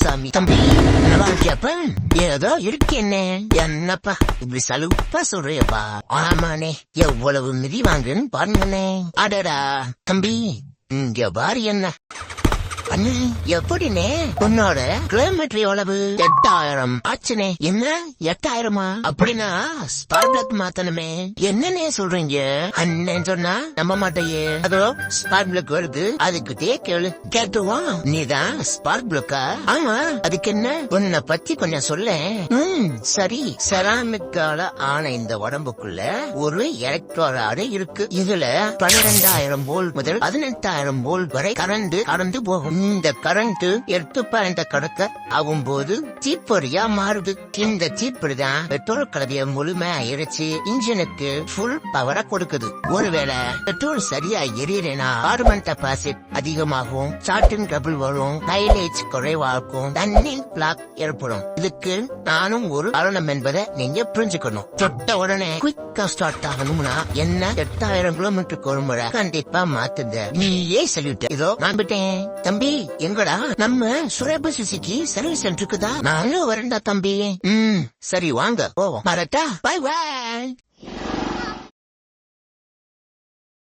சாமி. தம்பி நல்லா இருக்கியாப்பா? ஏதோ இருக்கேன்னே. என்னப்பா இப்படி சலுப்பா சொல்றியப்பா? ஆமாண்ணே, எவ்வளவு மிதி வாங்குன்னு பாருங்கண்ணே. அடடா தம்பி, இங்க பாரு என்ன அண்ணே, எப்படினே உன்னோட கிலோமீட்டர் எவ்வளவு? 8000 ஆச்சுனே. என்ன 8000? அப்படின்னா ஸ்பார்க் பிளக் மாத்தணுமே. என்னன்னே சொல்றீங்க? அண்ணன் சொன்னா நம்ப மாட்டேயே. அதோ ஸ்பார்க் பிளக் வருது, அதுக்கிட்டே கேளு. கேட்டுவா? நீதான் ஸ்பார்க் பிளக்கா? ஆமா, அதுக்கு என்ன? உன்னை பத்தி கொஞ்சம் சொல்ல. சரி, செராமிக்கால ஆன இந்த உடம்புக்குள்ள ஒரு எலக்ட்ரோராடு இருக்கு. இதுல 12,000 வோல்ட் முதல் 18,000 வோல்ட் வரை கரண்ட் கடந்து போகும். இந்த கரண்ட் 8 கடக்க ஆகும்போது தீப்பொறியா மாறுது. இந்த தீப்பொறி தான் பெட்ரோல் கலவைய முழுமையா எரிச்சு இன்ஜினுக்கு ஃபுல் பவரை கொடுக்குது. ஒருவேளை பெட்ரோல் சரியா எரியலைன்னா கார்பன் டெபாசிட் அதிகமாகும், ஸ்டார்டிங் ட்ரபிள் வரும், மைலேஜ் குறைவாகும், ரன்னிங் பிளாக் ஏற்படும். இதுக்கு நானும் ஒரு காரணம் என்பதை நீங்க புரிஞ்சுக்கணும். தொட்ட உடனே குயிக்கா ஸ்டார்ட் ஆகணும்னா என்ன 8000 கிலோமீட்டருக்கு ஒரு முறை கண்டிப்பா மாத்துங்க. நீயே சொல்லிட்ட. இதோ நான் விட்டேன். தம்பி எங்கடா நம்ம சுரேபசிக்கு சர்வீஸ் சென்டருக்கு தான். நானும் வரேன்டா தம்பி. சரி வாங்க போவோம். மரட்டா, பை பாய்.